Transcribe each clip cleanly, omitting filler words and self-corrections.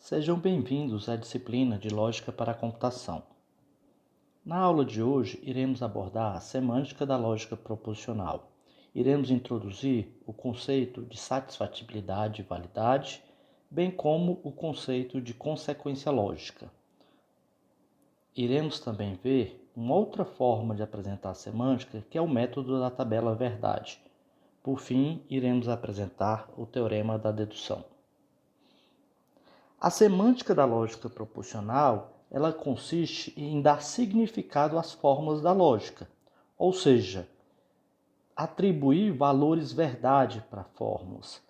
Sejam bem-vindos à disciplina de Lógica para a Computação. Na aula de hoje, iremos abordar a semântica da lógica proposicional. Iremos introduzir o conceito de satisfatibilidade e validade, bem como o conceito de consequência lógica. Iremos também ver uma outra forma de apresentar a semântica, que é o método da tabela verdade. Por fim, iremos apresentar o teorema da dedução. A semântica da lógica proposicional, ela consiste em dar significado às fórmulas da lógica, ou seja, atribuir valores verdade para fórmulas,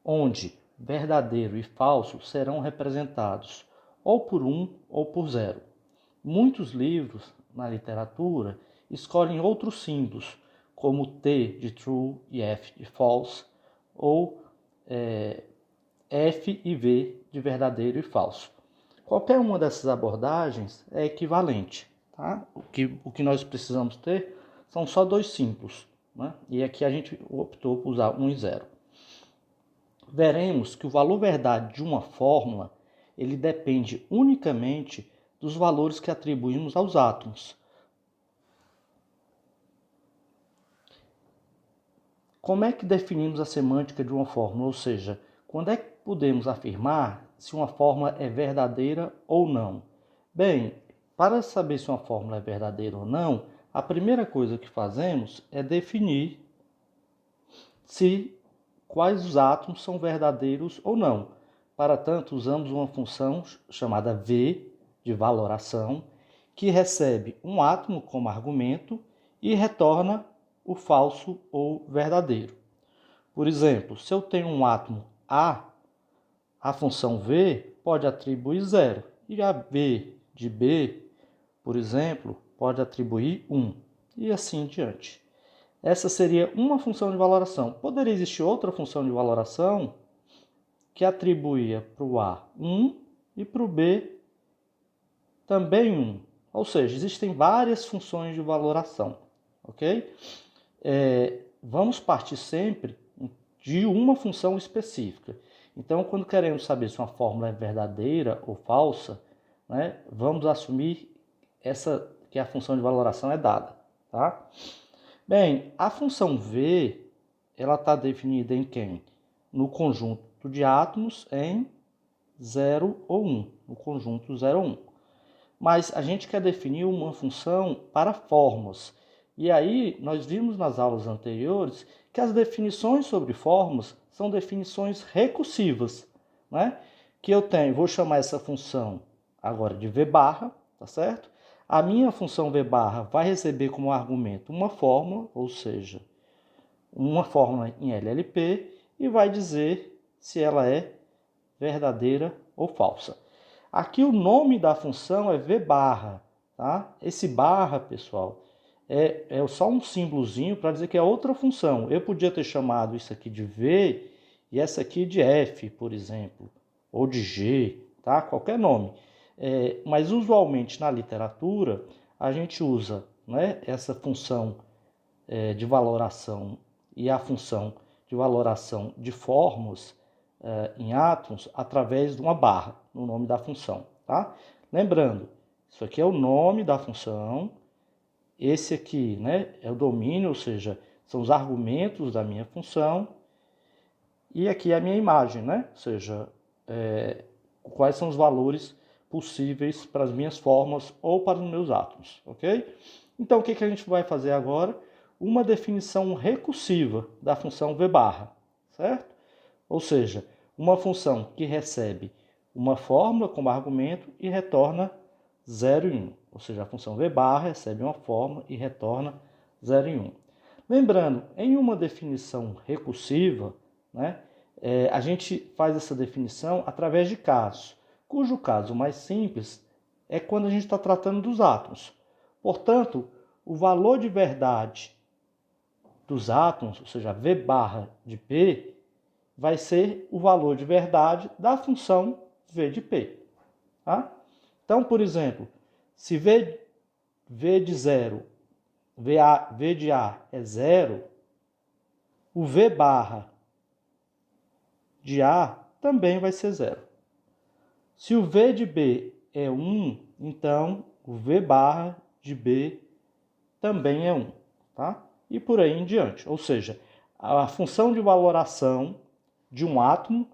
onde verdadeiro e falso serão representados ou por 1 ou por 0. Muitos livros na literatura escolhem outros símbolos, como T de true e F de false, ou F e V de verdadeiro e falso. Qualquer uma dessas abordagens é equivalente. Tá? O que nós precisamos ter são só dois símbolos. Né? E aqui a gente optou por usar 1 e 0. Veremos que o valor verdade de uma fórmula ele depende unicamente dos valores que atribuímos aos átomos. Como é que definimos a semântica de uma fórmula? Ou seja, quando é que podemos afirmar se uma fórmula é verdadeira ou não? Bem, para saber se uma fórmula é verdadeira ou não, a primeira coisa que fazemos é definir quais os átomos são verdadeiros ou não. Para tanto, usamos uma função chamada V, de valoração, que recebe um átomo como argumento e retorna o falso ou verdadeiro. Por exemplo, se eu tenho um átomo a função V pode atribuir 0. E a V de B, por exemplo, pode atribuir 1. E assim em diante. Essa seria uma função de valoração. Poderia existir outra função de valoração que atribuía para o A 1 e para o B também 1. Ou seja, existem várias funções de valoração. Ok? Vamos partir sempre de uma função específica. Então, quando queremos saber se uma fórmula é verdadeira ou falsa, né, vamos assumir que a função de valoração é dada. Tá? Bem, a função V ela está definida em quem? No conjunto de átomos em 0 ou 1, no conjunto 0 ou 1. Mas a gente quer definir uma função para fórmulas. E aí, nós vimos nas aulas anteriores que as definições sobre fórmulas são definições recursivas, né? Que eu vou chamar essa função agora de V barra, tá certo? A minha função V barra vai receber como argumento uma fórmula, ou seja, uma fórmula em LLP, e vai dizer se ela é verdadeira ou falsa. Aqui o nome da função é V barra, tá? Esse barra, pessoal, é só um símbolozinho para dizer que é outra função. Eu podia ter chamado isso aqui de V e essa aqui de F, por exemplo, ou de G, tá? Qualquer nome. Mas usualmente na literatura a gente usa, né, essa função de valoração e a função de valoração de fórmulas em átomos através de uma barra no nome da função. Tá? Lembrando, isso aqui é o nome da função, esse aqui, né, é o domínio, ou seja, são os argumentos da minha função, e aqui é a minha imagem, né? Ou seja, quais são os valores possíveis para as minhas fórmulas ou para os meus átomos, ok? Então, o que a gente vai fazer agora? Uma definição recursiva da função V barra, certo? Ou seja, uma função que recebe uma fórmula como argumento e retorna 0 e 1. Ou seja, a função V barra recebe uma fórmula e retorna 0 e 1. Lembrando, em uma definição recursiva, né, a gente faz essa definição através de casos, cujo caso mais simples é quando a gente está tratando dos átomos. Portanto, o valor de verdade dos átomos, ou seja, V barra de P, vai ser o valor de verdade da função V de P. Tá? Então, por exemplo, se V de 0, V de A é 0, o V barra de A também vai ser 0. Se o V de B é 1, então o V barra de B também é 1, tá? E por aí em diante. Ou seja, a função de valoração de um átomo,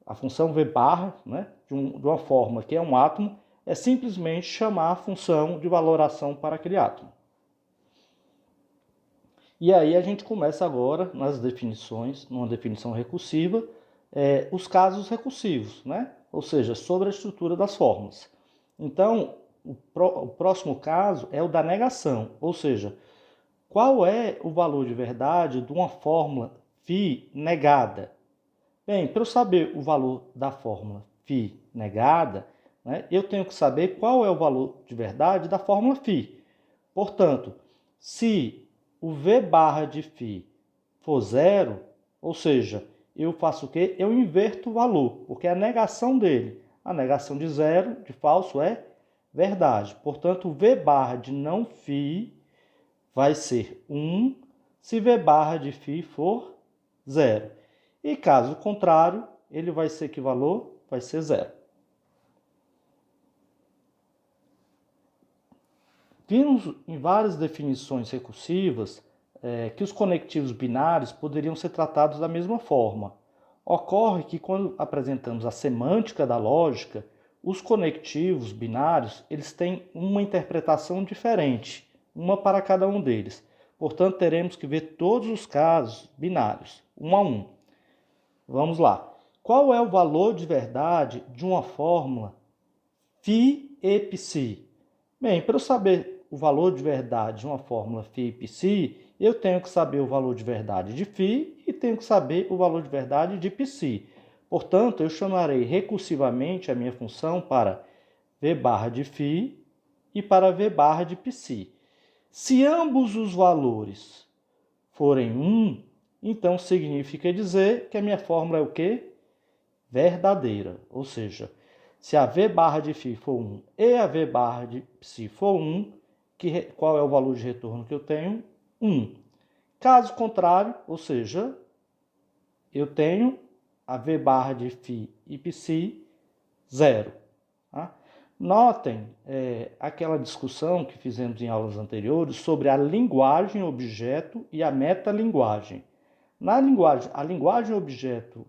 a função V barra, né, de uma forma que é um átomo, é simplesmente chamar a função de valoração para aquele átomo. E aí a gente começa agora nas definições, numa definição recursiva, os casos recursivos, né? Ou seja, sobre a estrutura das fórmulas. Então, o próximo caso é o da negação, ou seja, qual é o valor de verdade de uma fórmula φ negada? Bem, para eu saber o valor da fórmula φ negada, né, eu tenho que saber qual é o valor de verdade da fórmula φ. Portanto, se o V barra de φ for zero, ou seja, eu faço o quê? Eu inverto o valor, porque é a negação dele. A negação de zero, de falso, é verdade. Portanto, o V barra de não φ vai ser 1 se V barra de φ for zero. E caso contrário, ele vai ser que valor? Vai ser zero. Vimos em várias definições recursivas que os conectivos binários poderiam ser tratados da mesma forma. Ocorre que quando apresentamos a semântica da lógica, os conectivos binários eles têm uma interpretação diferente, uma para cada um deles. Portanto, teremos que ver todos os casos binários, um a um. Vamos lá. Qual é o valor de verdade de uma fórmula φ e psi? Bem, para eu saber o valor de verdade de uma fórmula φ e psi, eu tenho que saber o valor de verdade de φ e tenho que saber o valor de verdade de psi. Portanto, eu chamarei recursivamente a minha função para V barra de φ e para V barra de psi. Se ambos os valores forem 1, então significa dizer que a minha fórmula é o quê? Verdadeira. Ou seja, se a V barra de φ for 1 e a V barra de psi for 1, qual é o valor de retorno que eu tenho? 1. Caso contrário, ou seja, eu tenho a V barra de φ e psi 0. Tá? Notem aquela discussão que fizemos em aulas anteriores sobre a linguagem objeto e a metalinguagem. A linguagem objeto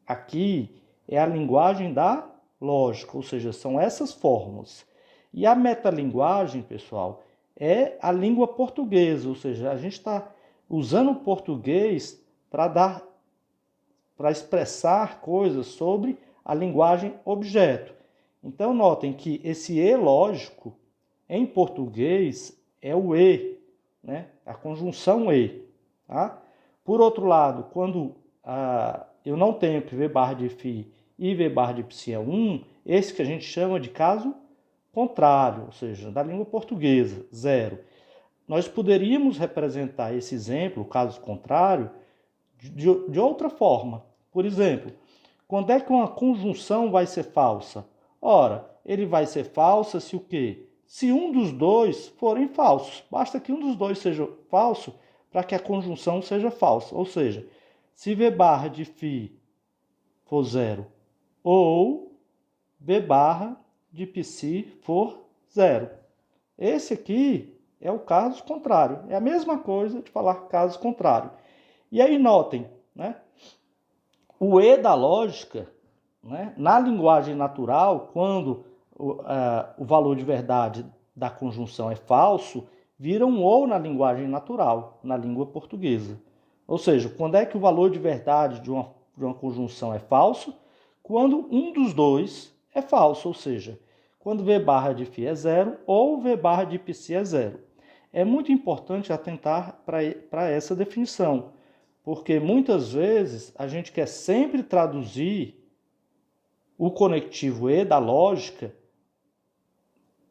aqui é a linguagem da lógica, ou seja, são essas fórmulas. E a metalinguagem, pessoal, é a língua portuguesa, ou seja, a gente está usando o português para expressar coisas sobre a linguagem objeto. Então, notem que esse E lógico, em português, é o E, né? A conjunção E. Tá? Por outro lado, quando eu não tenho que V barra de φ e V barra de psi é 1, esse que a gente chama de caso contrário, ou seja, da língua portuguesa, 0. Nós poderíamos representar esse exemplo, o caso contrário, de outra forma. Por exemplo, quando é que uma conjunção vai ser falsa? Ora, ele vai ser falsa se o quê? Se um dos dois forem falsos. Basta que um dos dois seja falso para que a conjunção seja falsa. Ou seja, se V barra de φ for 0 ou V barra de psi for 0. Esse aqui é o caso contrário. É a mesma coisa de falar caso contrário. E aí notem, né? O E da lógica, né, na linguagem natural, quando o valor de verdade da conjunção é falso, vira um ou na linguagem natural, na língua portuguesa. Ou seja, quando é que o valor de verdade de uma conjunção é falso? Quando um dos dois é falso, ou seja, quando V barra de φ é 0 ou V barra de psi é 0. É muito importante atentar para essa definição, porque muitas vezes a gente quer sempre traduzir o conectivo E da lógica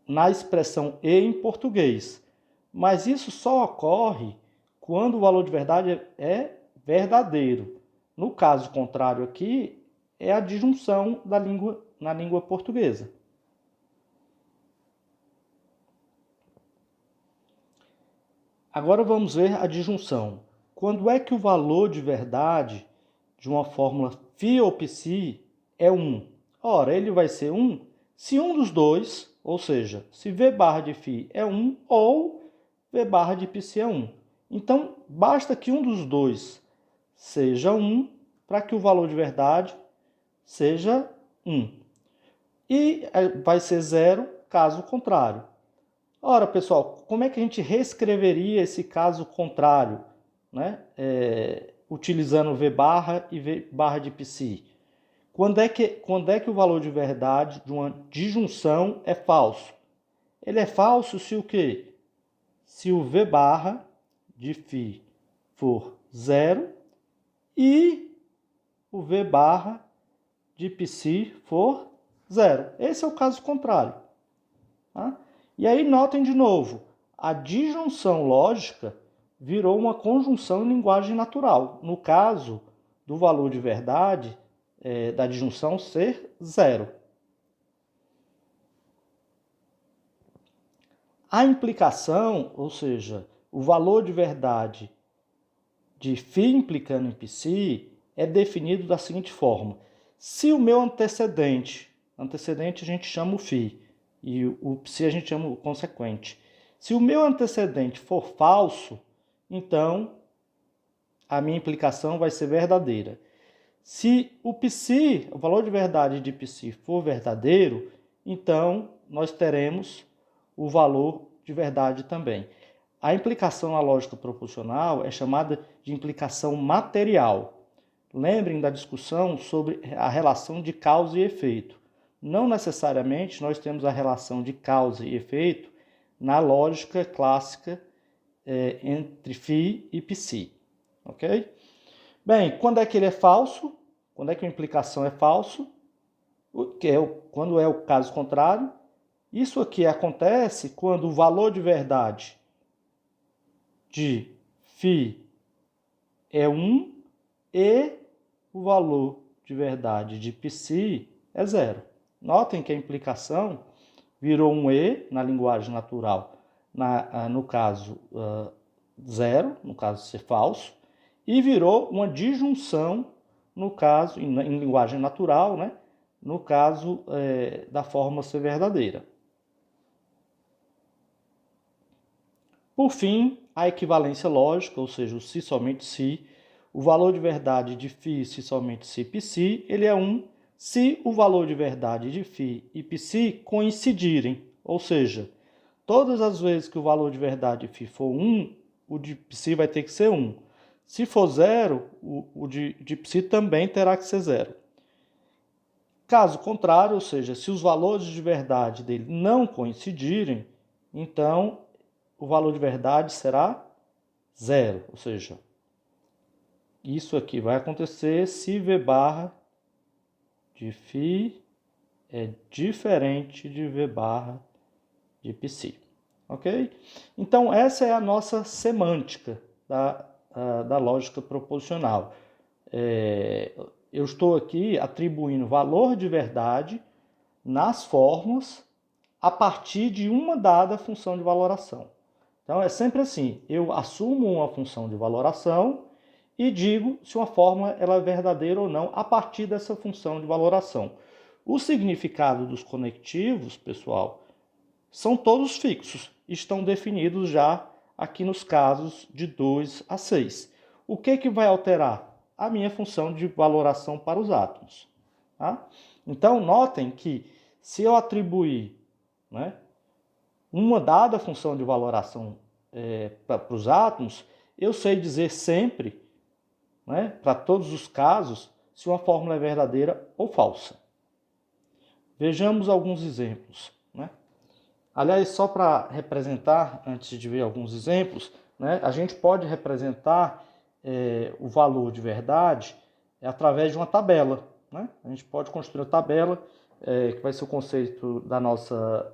na expressão E em português. Mas isso só ocorre quando o valor de verdade é verdadeiro. No caso contrário aqui, é a disjunção da língua na língua portuguesa. Agora vamos ver a disjunção. Quando é que o valor de verdade de uma fórmula φ ou psi é 1? Ora, ele vai ser 1 se um dos dois, ou seja, se V barra de φ é 1 ou V barra de π é 1. Então, basta que um dos dois seja 1 para que o valor de verdade seja 1. E vai ser 0 caso contrário. Ora, pessoal, como é que a gente reescreveria esse caso contrário, né? Utilizando V barra e V barra de π. Quando é que o valor de verdade de uma disjunção é falso? Ele é falso se o quê? Se o V barra de φ for 0 e o V barra de π for 0. Esse é o caso contrário. Tá? E aí notem de novo, a disjunção lógica virou uma conjunção em linguagem natural. No caso do valor de verdade da disjunção ser 0. A implicação, ou seja, o valor de verdade de φ implicando em π é definido da seguinte forma. Se o meu antecedente a gente chama o φ e o π a gente chama o consequente. Se o meu antecedente for falso, então a minha implicação vai ser verdadeira. Se o π, o valor de verdade de π for verdadeiro, então nós teremos o valor de verdade também. A implicação na lógica proposicional é chamada de implicação material. Lembrem da discussão sobre a relação de causa e efeito. Não necessariamente nós temos a relação de causa e efeito na lógica clássica entre φ e π. Ok? Bem, quando é que ele é falso? Quando é que a implicação é falso? Quando é o caso contrário. Isso aqui acontece quando o valor de verdade de φ é 1 e o valor de verdade de π é 0. Notem que a implicação virou um E na linguagem natural, no caso 0, no caso ser falso, e virou uma disjunção no caso, em linguagem natural, né? No caso da forma ser verdadeira. Por fim, a equivalência lógica, ou seja, o se somente se, o valor de verdade de φ se somente se π, ele é 1 se o valor de verdade de φ e π coincidirem, ou seja, todas as vezes que o valor de verdade de φ for 1, o de π vai ter que ser 1. Se for 0, o de π também terá que ser 0. Caso contrário, ou seja, se os valores de verdade dele não coincidirem, então o valor de verdade será 0. Ou seja, isso aqui vai acontecer se V barra de φ é diferente de V barra de π. Ok? Então, essa é a nossa semântica da lógica proposicional. Eu estou aqui atribuindo valor de verdade nas formas a partir de uma dada função de valoração. Então, é sempre assim, eu assumo uma função de valoração e digo se uma fórmula ela é verdadeira ou não a partir dessa função de valoração. O significado dos conectivos, pessoal, são todos fixos, estão definidos já aqui nos casos de 2 a 6. O que vai alterar? A minha função de valoração para os átomos. Tá? Então, notem que se eu atribuir uma dada função de valoração para os átomos, eu sei dizer sempre, para todos os casos, se uma fórmula é verdadeira ou falsa. Vejamos alguns exemplos. Aliás, só para representar, antes de ver alguns exemplos, a gente pode representar o valor de verdade através de uma tabela. A gente pode construir uma tabela, que vai ser o conceito da nossa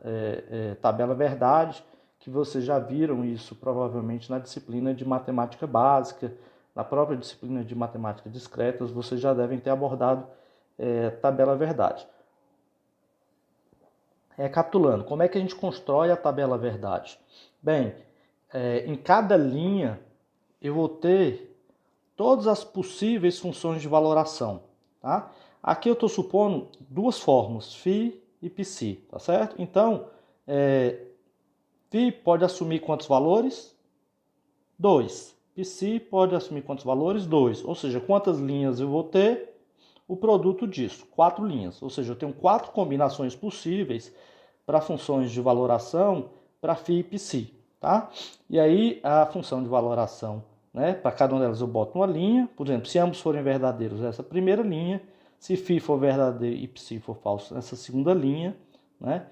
tabela verdade, que vocês já viram isso provavelmente na disciplina de matemática básica, na própria disciplina de matemática discretas, vocês já devem ter abordado tabela verdade. Recapitulando, como é que a gente constrói a tabela verdade? Bem, em cada linha eu vou ter todas as possíveis funções de valoração. Tá? Aqui eu estou supondo duas fórmulas, φ e π, tá certo? Então, φ pode assumir quantos valores? 2. Psi pode assumir quantos valores? 2. Ou seja, quantas linhas eu vou ter? O produto disso, 4 linhas. Ou seja, eu tenho 4 combinações possíveis para funções de valoração para φ e Psi. Tá? E aí, a função de valoração, né, para cada uma delas eu boto uma linha. Por exemplo, se ambos forem verdadeiros, essa primeira linha. Se φ for verdadeiro e Psi for falso, essa segunda linha. Né?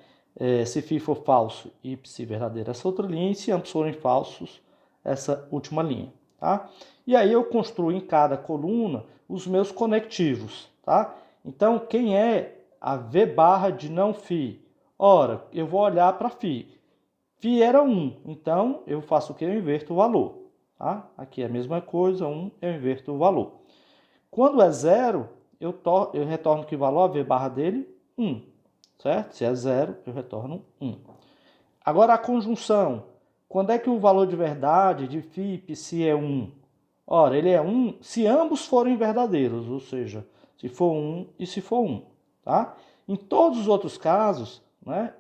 Se φ for falso e Psi verdadeiro, essa outra linha. E se ambos forem falsos, essa última linha, tá? E aí eu construo em cada coluna os meus conectivos, tá? Então, quem é a V barra de não φ? Ora, eu vou olhar para φ. Φ era 1, então eu faço o que? Eu inverto o valor, tá? Aqui é a mesma coisa, 1, eu inverto o valor. Quando é 0, eu retorno que valor? A V barra dele? 1, certo? Se é 0, eu retorno 1. Agora a conjunção. Quando é que o valor de verdade de φ e Psi é 1? Ora, ele é 1 se ambos forem verdadeiros, ou seja, se for 1 e se for 1. Tá? Em todos os outros casos, né,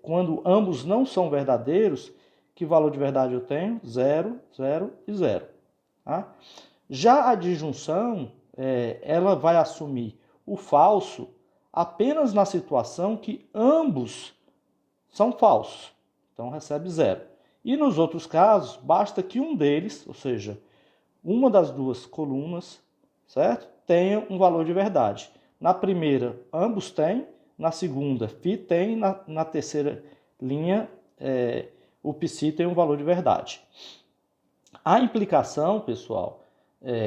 quando ambos não são verdadeiros, que valor de verdade eu tenho? 0, 0 e 0. Tá? Já a disjunção, ela vai assumir o falso apenas na situação que ambos são falsos. Então recebe 0. E nos outros casos, basta que um deles, ou seja, uma das duas colunas, certo? Tenha um valor de verdade. Na primeira, ambos têm. Na segunda, φ tem. Na terceira linha, o Psi tem um valor de verdade. A implicação, pessoal,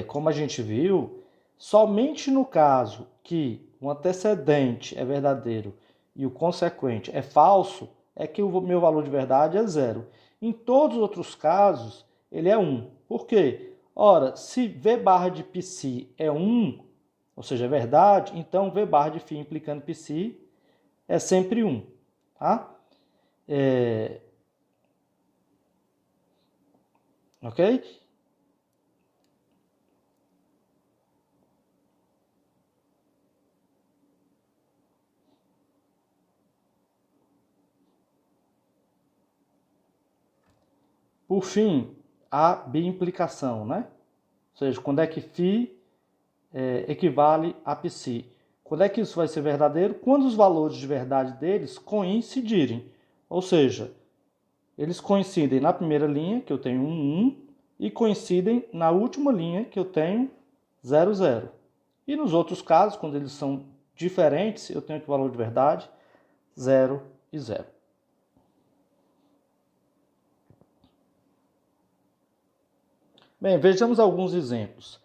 como a gente viu, somente no caso que o antecedente é verdadeiro e o consequente é falso, é que o meu valor de verdade é 0. Em todos os outros casos, ele é 1. Por quê? Ora, se V barra de Psi é 1, ou seja, é verdade, então V barra de φ implicando Psi é sempre 1. Tá? Ok? Por fim, a biimplicação, né? Ou seja, quando é que φ equivale a Psi. Quando é que isso vai ser verdadeiro? Quando os valores de verdade deles coincidirem. Ou seja, eles coincidem na primeira linha, que eu tenho 1, e coincidem na última linha, que eu tenho 0, 0. E nos outros casos, quando eles são diferentes, eu tenho que o valor de verdade 0 e 0. Bem, vejamos alguns exemplos.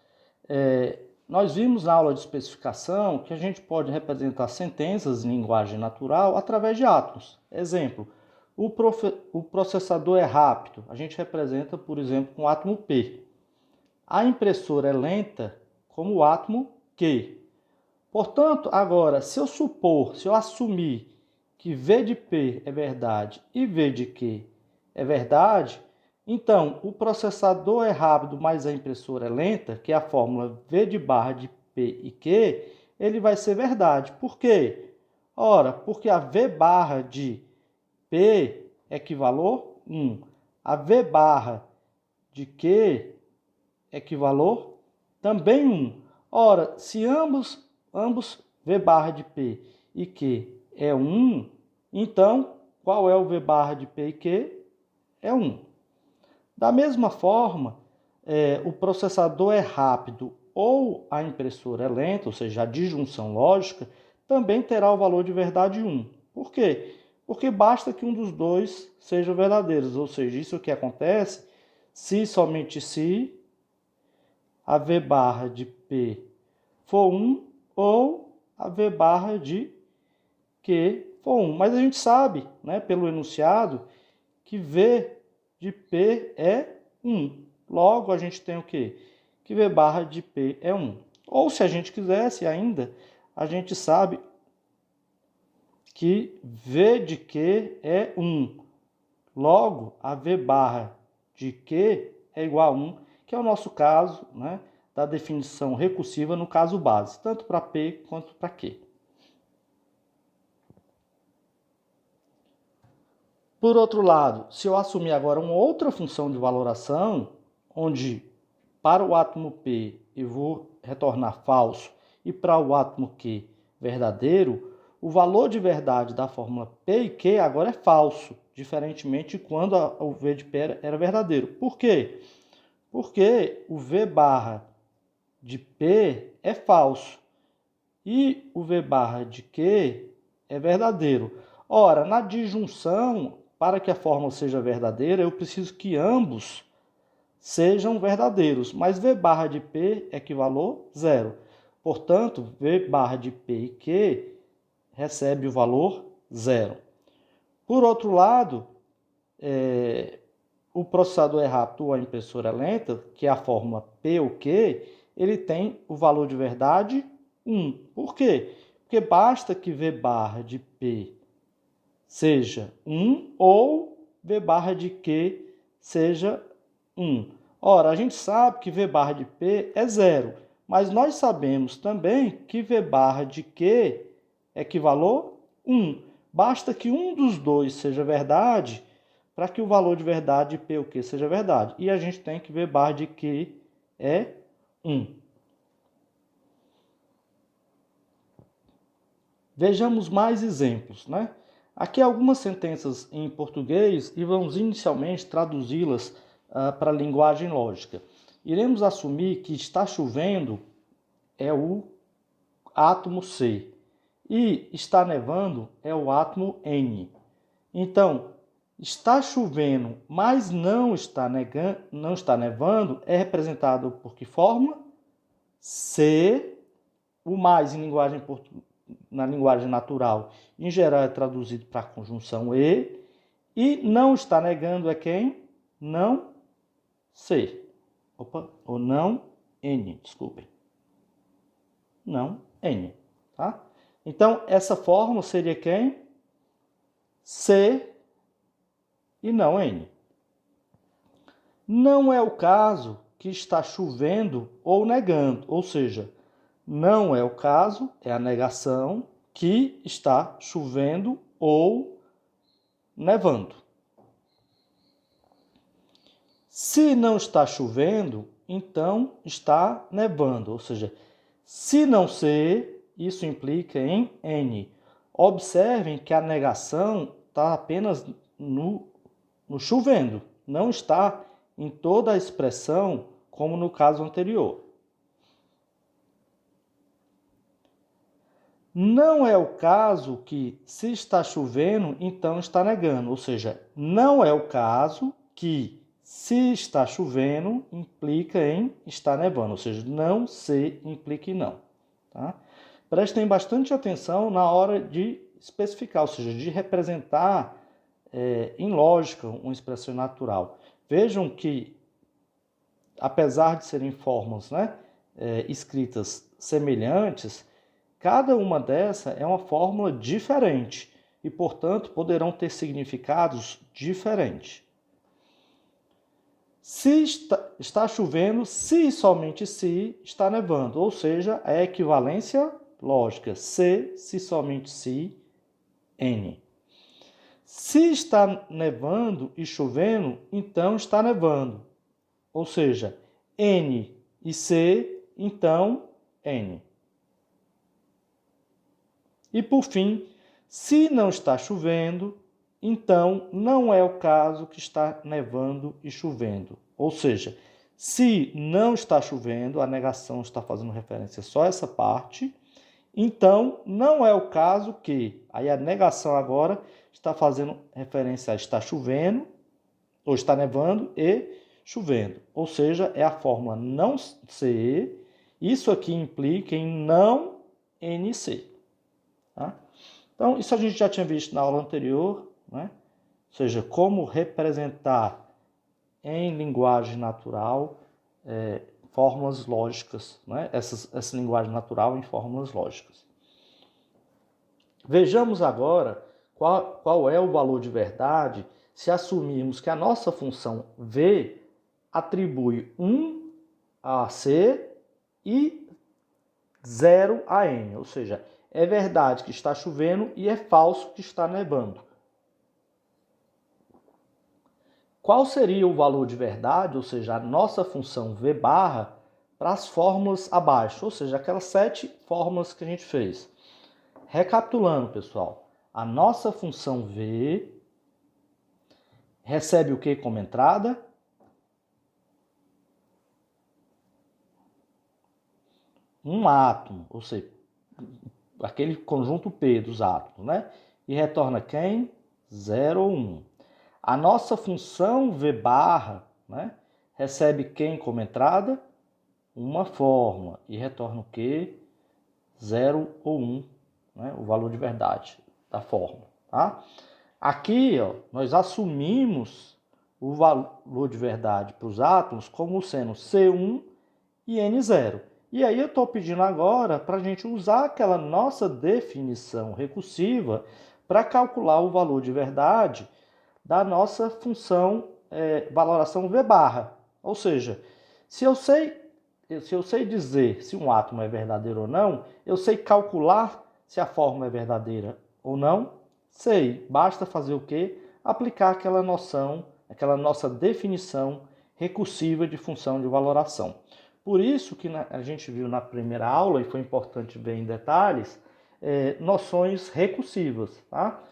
Nós vimos na aula de especificação que a gente pode representar sentenças em linguagem natural através de átomos. Exemplo, o processador é rápido. A gente representa, por exemplo, com o átomo P. A impressora é lenta como o átomo Q. Portanto, agora, se eu assumir que V de P é verdade e V de Q é verdade, então o processador é rápido, mas a impressora é lenta, que é a fórmula V de barra de P e Q, ele vai ser verdade. Por quê? Ora, porque a V barra de P é que valor? 1. A V barra de Q é que valor? Também 1. Ora, se ambos V barra de P e Q é 1, então qual é o V barra de P e Q? É 1. Da mesma forma, o processador é rápido ou a impressora é lenta, ou seja, a disjunção lógica, também terá o valor de verdade 1. Por quê? Porque basta que um dos dois seja verdadeiro, ou seja, isso que acontece se somente se a V barra de P for 1 ou a V barra de Q for 1. Mas a gente sabe, né, pelo enunciado, que V de P é 1. Logo, a gente tem o quê? Que V barra de P é 1. Ou, se a gente quisesse ainda, a gente sabe que V de Q é 1. Logo, a V barra de Q é igual a 1, que é o nosso caso, né, da definição recursiva no caso base, tanto para P quanto para Q. Por outro lado, se eu assumir agora uma outra função de valoração, onde para o átomo P eu vou retornar falso e para o átomo Q verdadeiro, o valor de verdade da fórmula P e Q agora é falso, diferentemente de quando o V de P era verdadeiro. Por quê? Porque o V barra de P é falso e o V barra de Q é verdadeiro. Ora, na disjunção, para que a fórmula seja verdadeira, eu preciso que ambos sejam verdadeiros, mas V barra de P equivalor zero. Portanto, V barra de P e Q recebe o valor zero. Por outro lado, o processador é rápido ou a impressora é lenta, que é a fórmula P ou Q, ele tem o valor de verdade 1. Por quê? Porque basta que V barra de P seja 1 ou V barra de Q seja 1. Ora, a gente sabe que V barra de P é 0, mas nós sabemos também que V barra de Q equivalor 1. Basta que um dos dois seja verdade para que o valor de verdade de P ou Q seja verdade. E a gente tem que V barra de Q é 1. Vejamos mais exemplos, né? Aqui algumas sentenças em português e vamos inicialmente traduzi-las para a linguagem lógica. Iremos assumir que está chovendo é o átomo C e está nevando é o átomo N. Então, está chovendo, mas não está nevando é representado por que forma? C, o mais na linguagem natural, em geral é traduzido para a conjunção e não está negando é quem? Não C. Ou não N, desculpem. Não N, tá? Então, essa fórmula seria quem? C e não N. Não é o caso que está chovendo ou negando, ou seja, não é o caso, é a negação, que está chovendo ou nevando. Se não está chovendo, então está nevando, ou seja, se não ser, isso implica em N. Observem que a negação está apenas no chovendo, não está em toda a expressão, como no caso anterior. Não é o caso que, se está chovendo, então está negando. Ou seja, não é o caso que, se está chovendo, implica em estar nevando. Ou seja, não se implica em não. Tá? Prestem bastante atenção na hora de especificar, ou seja, de representar em lógica uma expressão natural. Vejam que, apesar de serem formas escritas semelhantes, cada uma dessas é uma fórmula diferente e, portanto, poderão ter significados diferentes. Se está chovendo, se e somente se está nevando, ou seja, a equivalência lógica, se somente se, N. Se está nevando e chovendo, então está nevando, ou seja, N e C, então N. E por fim, se não está chovendo, então não é o caso que está nevando e chovendo. Ou seja, se não está chovendo, a negação está fazendo referência só a essa parte, então não é o caso que, aí a negação agora está fazendo referência a está chovendo, ou está nevando e chovendo. Ou seja, é a fórmula não CE, isso aqui implica em não NC. Tá? Então, isso a gente já tinha visto na aula anterior, né? Ou seja, como representar em linguagem natural fórmulas lógicas, né? Essa linguagem natural em fórmulas lógicas. Vejamos agora qual é o valor de verdade se assumirmos que a nossa função V atribui 1 a C e 0 a n, ou seja, é verdade que está chovendo e é falso que está nevando. Qual seria o valor de verdade, ou seja, a nossa função v barra, para as fórmulas abaixo, ou seja, aquelas 7 fórmulas que a gente fez? Recapitulando, pessoal, a nossa função v recebe o que como entrada? Um átomo, ou seja, aquele conjunto P dos átomos, né? E retorna quem? 0 ou 1. A nossa função v barra, né, recebe quem como entrada? Uma fórmula. E retorna o quê? 0 ou 1, né, o valor de verdade da fórmula. Tá? Aqui, ó, nós assumimos o valor de verdade para os átomos como sendo C1 e N0. E aí eu estou pedindo agora para a gente usar aquela nossa definição recursiva para calcular o valor de verdade da nossa função valoração V barra. Ou seja, se eu sei dizer se um átomo é verdadeiro ou não, eu sei calcular se a fórmula é verdadeira ou não, sei. Basta fazer o quê? Aplicar aquela noção, aquela nossa definição recursiva de função de valoração. Por isso que a gente viu na primeira aula, e foi importante ver em detalhes, noções recursivas. Tá?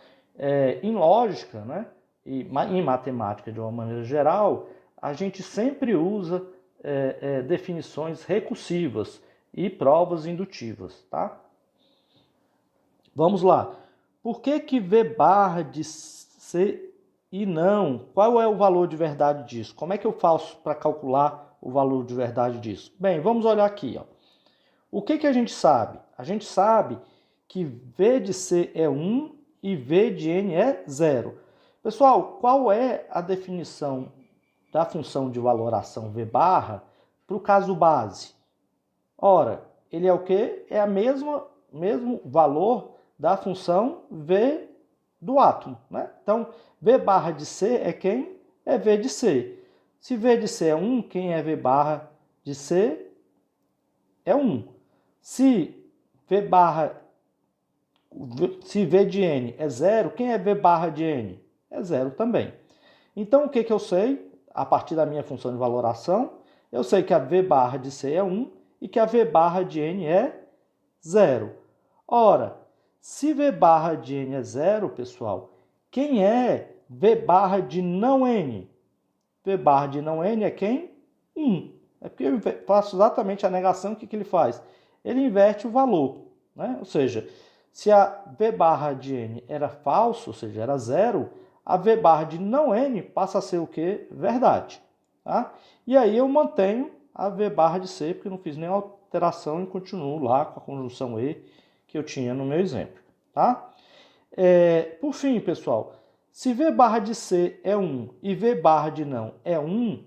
Em lógica, né? E em matemática de uma maneira geral, a gente sempre usa definições recursivas e provas indutivas, tá? Vamos lá. Por que V barra de C e não? Qual é o valor de verdade disso? Como é que eu faço para calcular o valor de verdade disso? Bem, vamos olhar aqui, ó. O que a gente sabe? A gente sabe que V de C é 1 e V de N é 0. Pessoal, qual é a definição da função de valoração V barra para o caso base? Ora, ele é o quê? É mesmo valor da função V do átomo, né? Então, V barra de C é quem? É V de C. Se V de C é 1, quem é V barra de C? É 1. Se V de N é 0, quem é V barra de N? É 0 também. Então, o que eu sei? A partir da minha função de valoração, eu sei que a V barra de C é 1 e que a V barra de N é 0. Ora, se V barra de N é 0, pessoal, quem é V barra de não N? V barra de não N é quem? 1. É porque eu faço exatamente a negação, o que ele faz? Ele inverte o valor, né? Ou seja, se a V barra de N era falso, ou seja, era 0, a V barra de não N passa a ser o quê? Verdade. Tá? E aí eu mantenho a V barra de C, porque não fiz nenhuma alteração e continuo lá com a conjunção E que eu tinha no meu exemplo. Tá? Por fim, pessoal, se V barra de C é 1 e V barra de não é 1,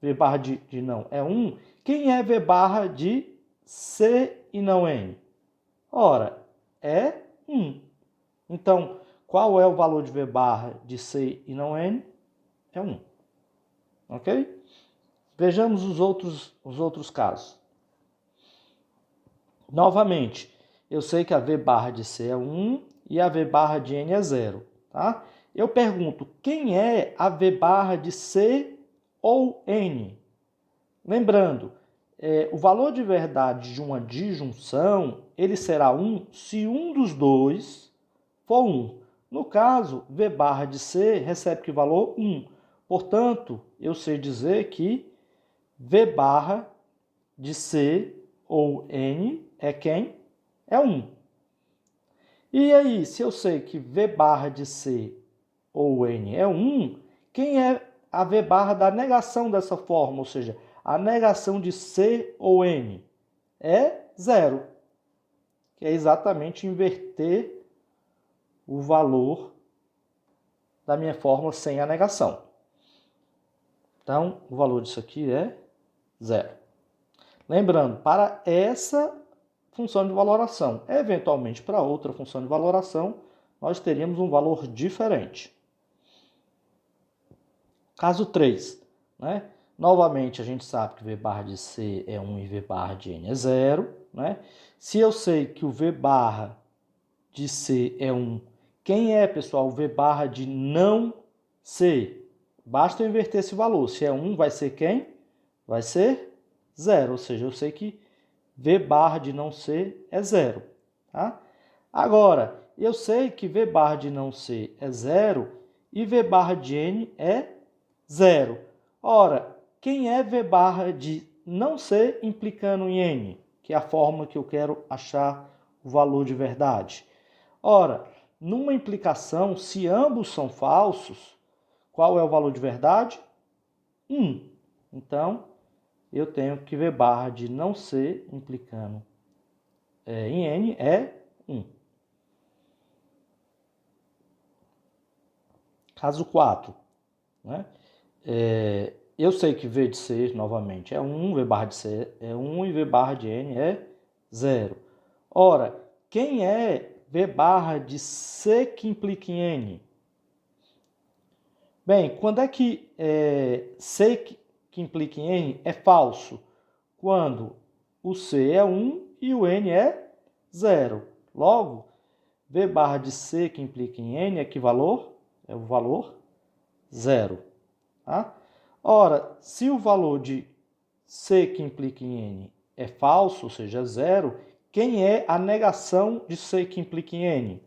V barra de não é 1, quem é V barra de C e não N? Ora, é 1. Então, qual é o valor de V barra de C e não N? É 1. Ok? Vejamos os outros casos. Novamente, eu sei que a V barra de C é 1 e a V barra de N é 0. Tá? Eu pergunto, quem é a V barra de C ou N? Lembrando, o valor de verdade de uma disjunção, ele será 1 se um dos dois for 1. No caso, V barra de C recebe que valor? 1. Portanto, eu sei dizer que V barra de C ou N é quem? É 1. E aí, se eu sei que V barra de C ou N é 1, quem é a V barra da negação dessa forma? Ou seja, a negação de C ou N é 0. Que é exatamente inverter o valor da minha fórmula sem a negação. Então, o valor disso aqui é 0. Lembrando, para essa função de valoração, eventualmente para outra função de valoração, nós teríamos um valor diferente. Caso 3, né? Novamente, a gente sabe que V barra de C é 1 e V barra de N é 0. Né? Se eu sei que o V barra de C é 1, quem é, pessoal, o V barra de não C? Basta eu inverter esse valor. Se é 1, vai ser quem? Vai ser 0. Ou seja, eu sei que V barra de não C é 0. Tá? Agora, eu sei que V barra de não C é 0 e V barra de N é 0. Ora, quem é V barra de não C implicando em N? Que é a forma que eu quero achar o valor de verdade. Ora, numa implicação, se ambos são falsos, qual é o valor de verdade? 1. Então, eu tenho que V barra de não C implicando em N é 1. Caso 4. Né? Eu sei que V de C, novamente, é 1, V barra de C é 1 e V barra de N é 0. Ora, quem é V barra de C que implica em N? Bem, quando é que C que implica em N é falso? Quando o C é 1 e o N é 0. Logo, V barra de C que implica em N é que valor? É o valor 0. Tá? Ora, se o valor de C que implica em N é falso, ou seja, 0, quem é a negação de C que implica em N?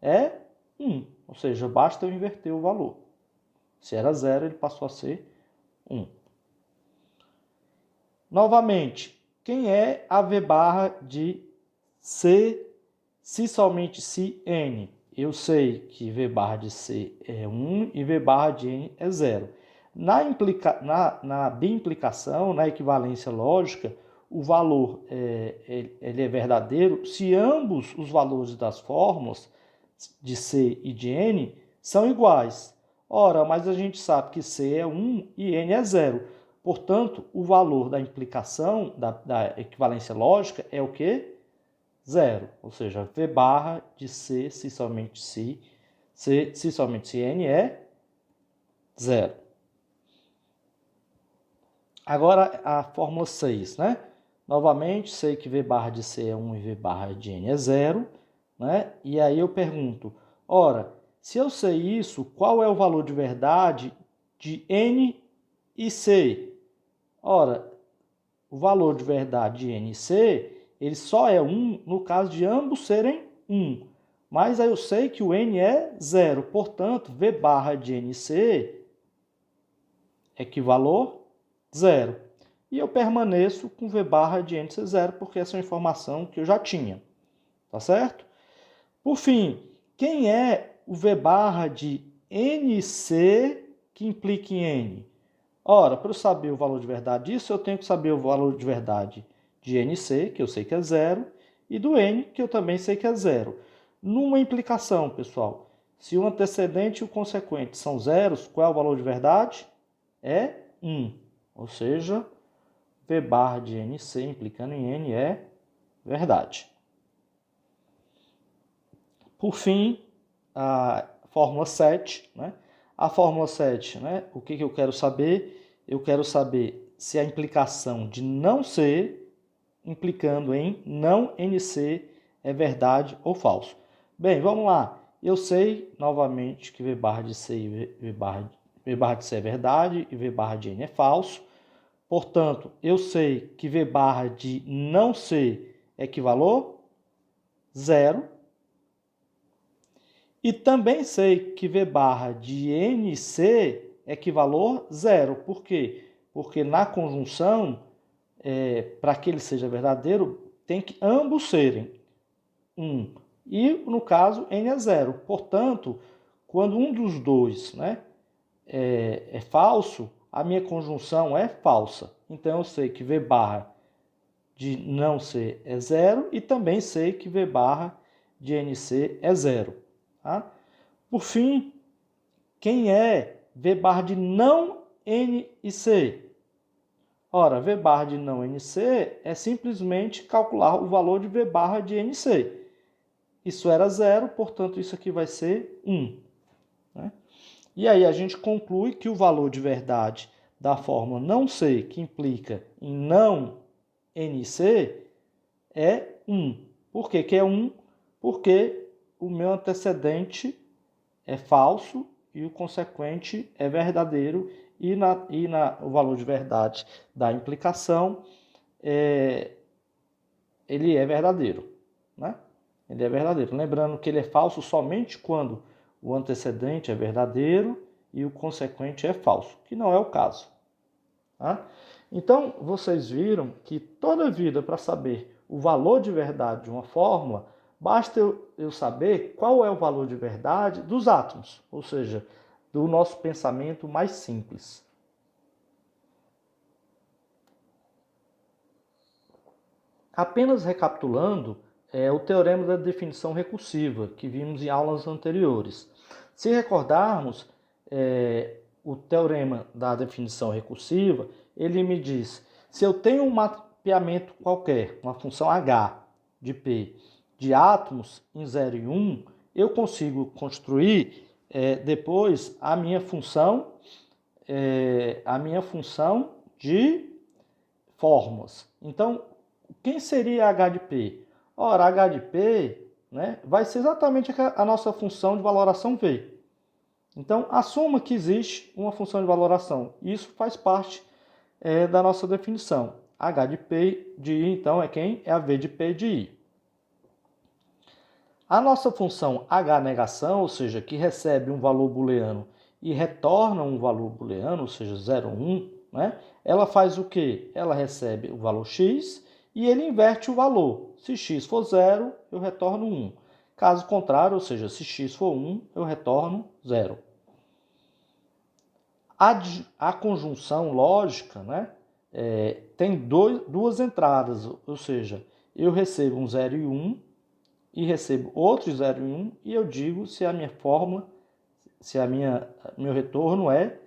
É 1, ou seja, basta eu inverter o valor. Se era 0, ele passou a ser 1. Novamente, quem é a V barra de C se somente se N? Eu sei que V barra de C é 1 e V barra de N é 0. Na bimplicação, na equivalência lógica, o valor ele é verdadeiro se ambos os valores das fórmulas de C e de N são iguais. Ora, mas a gente sabe que C é 1 e N é 0. Portanto, o valor da implicação, da equivalência lógica, é o quê? 0. Ou seja, V barra de C, se somente se N é 0. Agora a fórmula 6, né? Novamente, sei que V barra de C é 1 e V barra de N é 0. Né? E aí eu pergunto, ora, se eu sei isso, qual é o valor de verdade de N e C? Ora, o valor de verdade de N e C, ele só é 1 no caso de ambos serem 1. Mas aí eu sei que o N é 0, portanto, V barra de NC é que valor 0. E eu permaneço com V barra de NC 0, porque essa é uma informação que eu já tinha. Tá certo? Por fim, quem é o V barra de NC que implica em N? Ora, para eu saber o valor de verdade disso, eu tenho que saber o valor de verdade de NC, que eu sei que é 0, e do N, que eu também sei que é 0. Numa implicação, pessoal, se o antecedente e o consequente são zeros, qual é o valor de verdade? É 1. Ou seja, V barra de NC implicando em N é verdade. Por fim, a fórmula 7, né? A fórmula 7, né? O que eu quero saber? Eu quero saber se a implicação de não ser, implicando em não NC, é verdade ou falso. Bem, vamos lá. Eu sei, novamente, que V barra de C e V barra de C é verdade e V barra de N é falso. Portanto, eu sei que V barra de não ser é que valor? 0. E também sei que V barra de NC é que valor 0. Por quê? Porque na conjunção, para que ele seja verdadeiro, tem que ambos serem 1. E, no caso, N é 0. Portanto, quando um dos dois, né, é falso, a minha conjunção é falsa. Então, eu sei que V barra de não ser é 0 e também sei que V barra de NC é 0. Tá? Por fim, quem é V barra de não N e C? Ora, V barra de não NC é simplesmente calcular o valor de V barra de NC. Isso era 0, portanto, isso aqui vai ser 1. Né? E aí a gente conclui que o valor de verdade da fórmula não C, que implica em não NC, é 1. Por que que é 1? Porque o meu antecedente é falso e o consequente é verdadeiro, e o valor de verdade da implicação ele é verdadeiro, né? Ele é verdadeiro. Lembrando que ele é falso somente quando o antecedente é verdadeiro e o consequente é falso, que não é o caso. Tá? Então, vocês viram que toda vida, para saber o valor de verdade de uma fórmula, basta eu saber qual é o valor de verdade dos átomos, ou seja, do nosso pensamento mais simples. Apenas recapitulando, o teorema da definição recursiva, que vimos em aulas anteriores. Se recordarmos, o teorema da definição recursiva, ele me diz, se eu tenho um mapeamento qualquer, uma função h de P, de átomos em 0 e 1, eu consigo construir depois a minha função de fórmulas. Então, quem seria h de P? Ora, h de P, né, vai ser exatamente a nossa função de valoração V. Então, assuma que existe uma função de valoração. Isso faz parte da nossa definição. H de P de I, então, é quem? É a V de P de I. A nossa função H negação, ou seja, que recebe um valor booleano e retorna um valor booleano, ou seja, 0, 1, né? Ela faz o quê? Ela recebe o valor x e ele inverte o valor. Se x for 0, eu retorno 1. Caso contrário, ou seja, se x for 1, eu retorno 0. A conjunção lógica, né, tem duas entradas, ou seja, eu recebo um 0 e 1 e recebo outro 0 e 1 e eu digo se a minha fórmula, se meu retorno é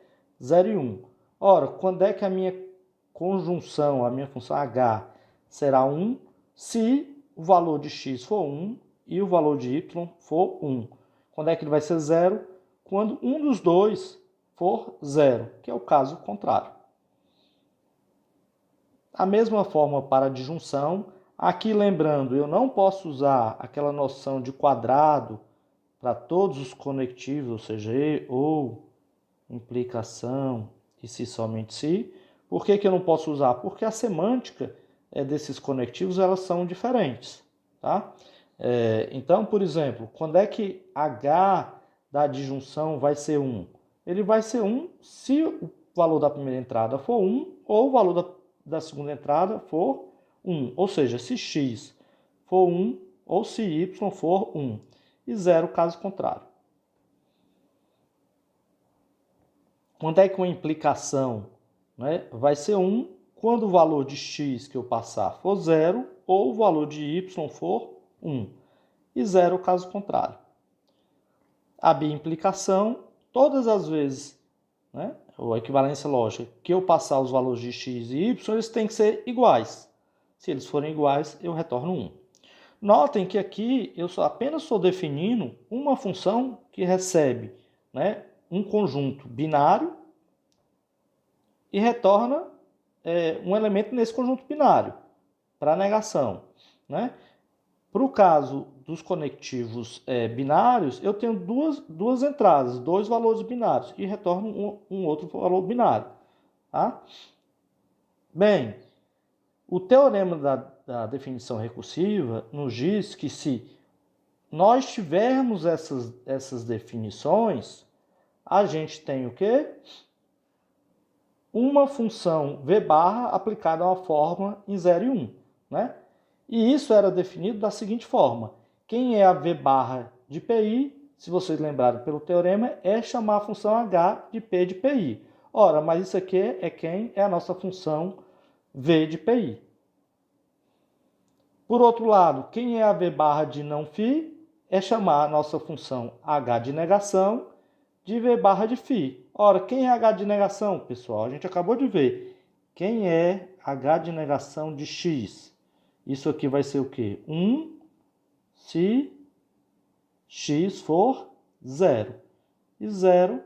0 e 1. Ora, quando é que a minha conjunção, a minha função h será 1? Se o valor de x for 1 e o valor de y for 1. Quando é que ele vai ser 0? Quando um dos dois for 0, que é o caso contrário. A mesma forma para a disjunção. Aqui, lembrando, eu não posso usar aquela noção de quadrado para todos os conectivos, ou seja, e ou implicação e se somente se. Por que eu não posso usar? Porque a semântica desses conectivos elas são diferentes. Tá? Então, por exemplo, quando é que H da disjunção vai ser 1? Ele vai ser 1 se o valor da primeira entrada for 1 ou o valor da segunda entrada for 1. Ou seja, se x for 1 ou se y for 1. E 0 caso contrário. Quando é que uma implicação, né, vai ser 1 quando o valor de x que eu passar for 0 ou o valor de y for 1. E 0 caso contrário. A biimplicação, todas as vezes, né, ou a equivalência lógica, que eu passar os valores de x e y, eles têm que ser iguais. Se eles forem iguais, eu retorno 1. Notem que aqui eu apenas estou definindo uma função que recebe, né, um conjunto binário e retorna um elemento nesse conjunto binário, para negação. Né? Para o caso dos conectivos binários, eu tenho duas entradas, dois valores binários, e retorno um outro valor binário. Tá? Bem, o teorema da definição recursiva nos diz que se nós tivermos essas definições, a gente tem o quê? Uma função v barra aplicada a uma fórmula em 0 e 1. Né? E isso era definido da seguinte forma. Quem é a v barra de PI, se vocês lembrarem pelo teorema, é chamar a função h de P de PI. Ora, mas isso aqui é a nossa função v de PI. Por outro lado, quem é a v barra de não φ é chamar a nossa função h de negação de v barra de φ. Ora, quem é h de negação, pessoal? A gente acabou de ver. Quem é h de negação de x? Isso aqui vai ser o quê? 1 se x for 0. E 0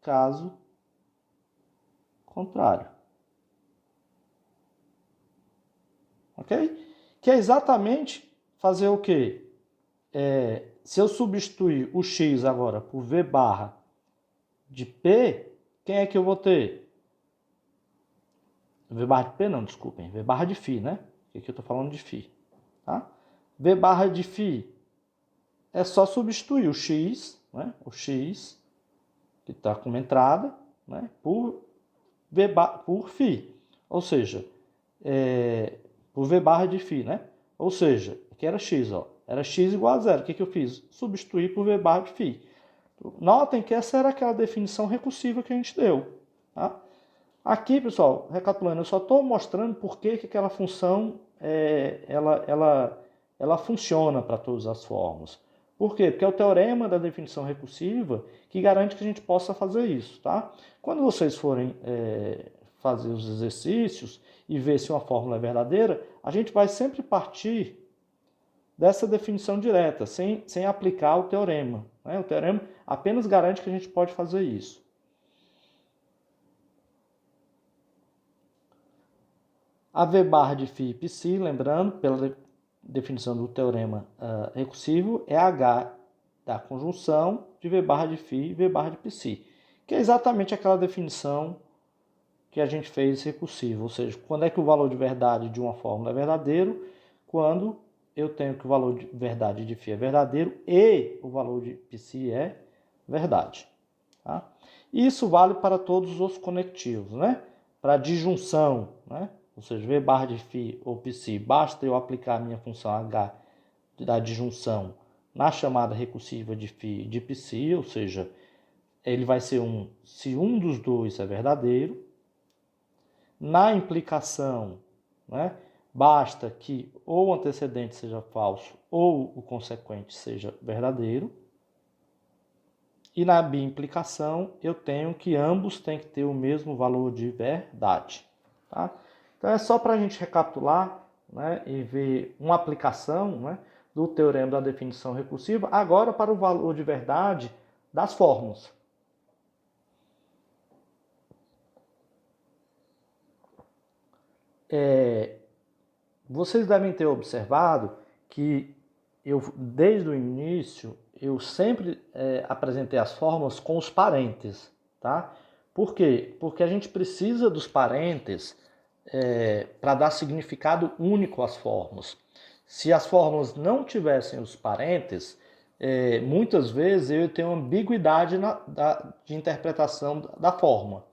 caso contrário. Ok? Que é exatamente fazer o quê? Se eu substituir o x agora por v barra de P, quem é que eu vou ter? V barra de P não, desculpem. V barra de φ, né? Aqui eu estou falando de φ. Tá? V barra de φ é só substituir o x, né? O x, que está como entrada, né? Por φ. Ou seja, por V barra de φ, né? Ou seja, aqui era x, ó. Era x igual a zero. O que eu fiz? Substituir por V barra de φ. Notem que essa era aquela definição recursiva que a gente deu. Tá? Aqui, pessoal, recapitulando, eu só estou mostrando por que aquela função ela funciona para todas as formas. Por quê? Porque é o teorema da definição recursiva que garante que a gente possa fazer isso. Tá? Quando vocês forem fazer os exercícios e ver se uma fórmula é verdadeira, a gente vai sempre partir dessa definição direta, sem aplicar o teorema. Né? O teorema apenas garante que a gente pode fazer isso. A V barra de φ e psi, lembrando, pela definição do teorema recursivo, é H da conjunção de V barra de φ e V barra de psi, que é exatamente aquela definição que a gente fez recursivo, ou seja, quando é que o valor de verdade de uma fórmula é verdadeiro, quando eu tenho que o valor de verdade de φ é verdadeiro e o valor de psi é verdade. Tá? Isso vale para todos os conectivos, né? Para disjunção, né? Ou seja, V barra de φ ou psi, basta eu aplicar a minha função H da disjunção na chamada recursiva de φ e de psi, ou seja, ele vai ser se um dos dois é verdadeiro. Na implicação, né, basta que ou o antecedente seja falso ou o consequente seja verdadeiro. E na biimplicação, eu tenho que ambos têm que ter o mesmo valor de verdade. Tá? Então é só para a gente recapitular, né, e ver uma aplicação, né, do teorema da definição recursiva, agora para o valor de verdade das fórmulas. Vocês devem ter observado que desde o início, eu sempre apresentei as fórmulas com os parênteses, tá? Por quê? Porque a gente precisa dos parênteses para dar significado único às fórmulas. Se as fórmulas não tivessem os parênteses, muitas vezes eu tenho ambiguidade de interpretação da fórmula.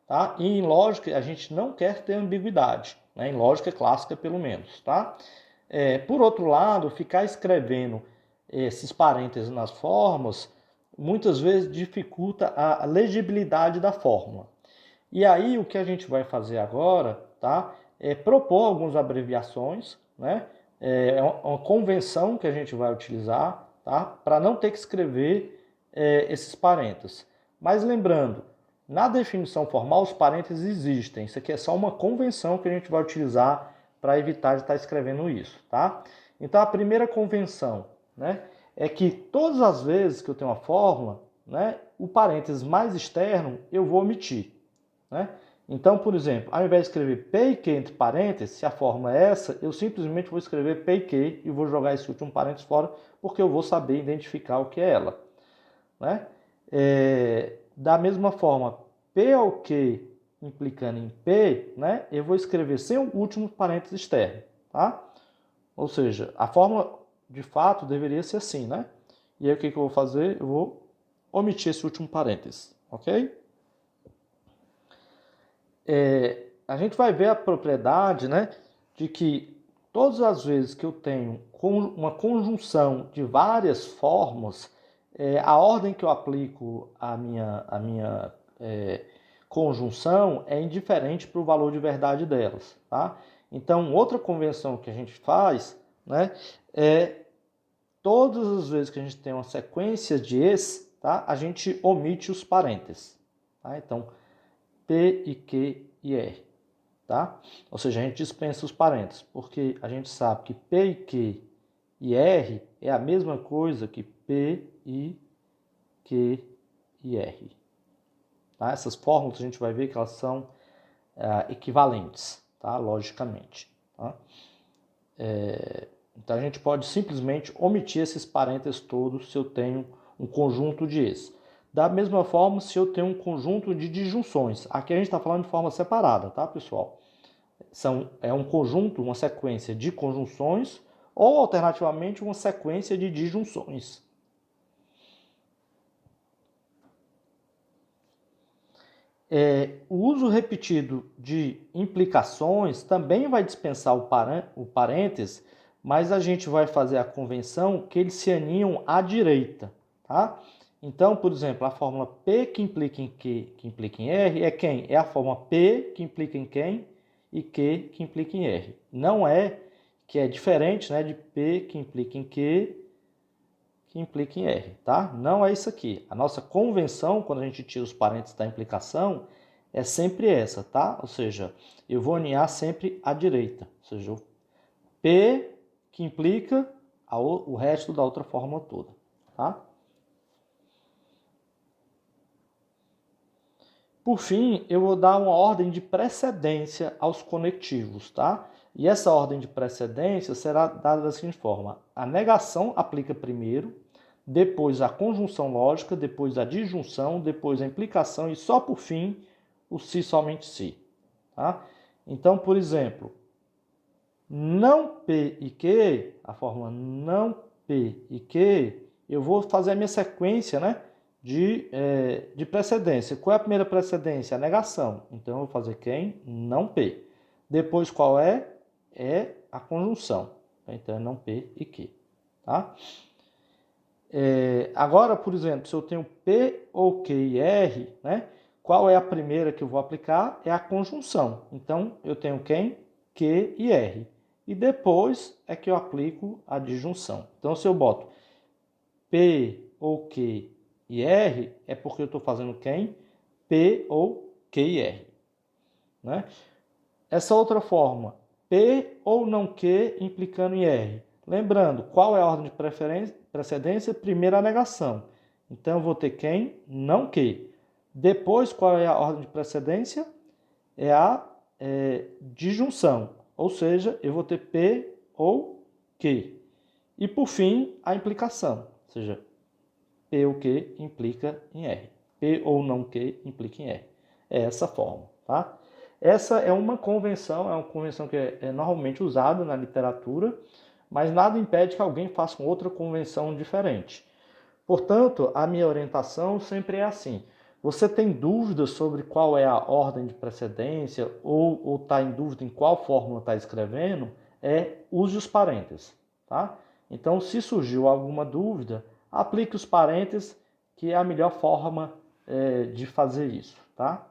Tá? E em lógica, a gente não quer ter ambiguidade, né? Em lógica clássica, pelo menos. Tá? Por outro lado, ficar escrevendo esses parênteses nas fórmulas, muitas vezes dificulta a legibilidade da fórmula. E aí, o que a gente vai fazer agora, tá? É propor algumas abreviações, né? É uma convenção que a gente vai utilizar, tá? Para não ter que escrever esses parênteses. Mas lembrando, na definição formal, os parênteses existem. Isso aqui é só uma convenção que a gente vai utilizar para evitar de estar escrevendo isso, tá? Então, a primeira convenção, né, é que todas as vezes que eu tenho uma fórmula, né, o parênteses mais externo eu vou omitir, né? Então, por exemplo, ao invés de escrever P e Q entre parênteses, se a fórmula é essa, eu simplesmente vou escrever P e Q e vou jogar esse último parênteses fora, porque eu vou saber identificar o que é ela, né? Da mesma forma, P ou Q implicando em P, né, eu vou escrever sem o último parênteses externo, tá? Ou seja, a fórmula de fato deveria ser assim, né? E aí o que eu vou fazer? Eu vou omitir esse último parênteses, ok? A gente vai ver a propriedade, né, de que todas as vezes que eu tenho uma conjunção de várias fórmulas, a ordem que eu aplico à minha conjunção é indiferente para o valor de verdade delas. Tá? Então, outra convenção que a gente faz, né, é todas as vezes que a gente tem uma sequência de es, tá, a gente omite os parênteses. Tá? Então, P e Q e R. Tá? Ou seja, a gente dispensa os parênteses, porque a gente sabe que P e Q e R é a mesma coisa que P, I, Q e R. Tá? Essas fórmulas a gente vai ver que elas são equivalentes, tá? Logicamente. Tá? Então a gente pode simplesmente omitir esses parênteses todos se eu tenho um conjunto de esses. Da mesma forma, se eu tenho um conjunto de disjunções. Aqui a gente está falando de forma separada, tá, pessoal? É um conjunto, uma sequência de conjunções ou, alternativamente, uma sequência de disjunções. O uso repetido de implicações também vai dispensar o parênteses, mas a gente vai fazer a convenção que eles se aninham à direita, tá? Então, por exemplo, a fórmula P que implica em Q, que implica em R, é quem? É a fórmula P que implica em quem e Q que implica em R. Não é que é diferente, né, de P que implica em Q que implica em R, tá? Não é isso aqui. A nossa convenção, quando a gente tira os parênteses da implicação, é sempre essa, tá? Ou seja, eu vou aninhar sempre à direita. Ou seja, o P que implica o resto da outra fórmula toda, tá? Por fim, eu vou dar uma ordem de precedência aos conectivos, tá? E essa ordem de precedência será dada da seguinte forma: a negação aplica primeiro, depois a conjunção lógica, depois a disjunção, depois a implicação e só por fim o se somente se. Tá? Então, por exemplo, não P e Q, a fórmula não P e Q, eu vou fazer a minha sequência, né, de precedência. Qual é a primeira precedência? A negação. Então, eu vou fazer quem? Não P. Depois, qual é? É a conjunção. Então, é não P e Q. Tá? Agora, por exemplo, se eu tenho P ou Q e R, né, qual é a primeira que eu vou aplicar? É a conjunção. Então, eu tenho quem? Q e R. E depois é que eu aplico a disjunção. Então, se eu boto P ou Q e R, é porque eu estou fazendo quem? P ou Q e R. Né? Essa outra forma, P ou não Q implicando em R. Lembrando, qual é a ordem de precedência? Primeiro a negação. Então, eu vou ter quem? Não Q. Depois, qual é a ordem de precedência? É a disjunção. Ou seja, eu vou ter P ou Q. E, por fim, a implicação. Ou seja, P ou Q implica em R. P ou não Q implica em R. É essa forma, tá? Essa é uma convenção que é normalmente usada na literatura, mas nada impede que alguém faça outra convenção diferente. Portanto, a minha orientação sempre é assim. Você tem dúvidas sobre qual é a ordem de precedência ou está em dúvida em qual fórmula está escrevendo, use os parênteses, tá? Então, se surgiu alguma dúvida, aplique os parênteses, que é a melhor forma de fazer isso, tá?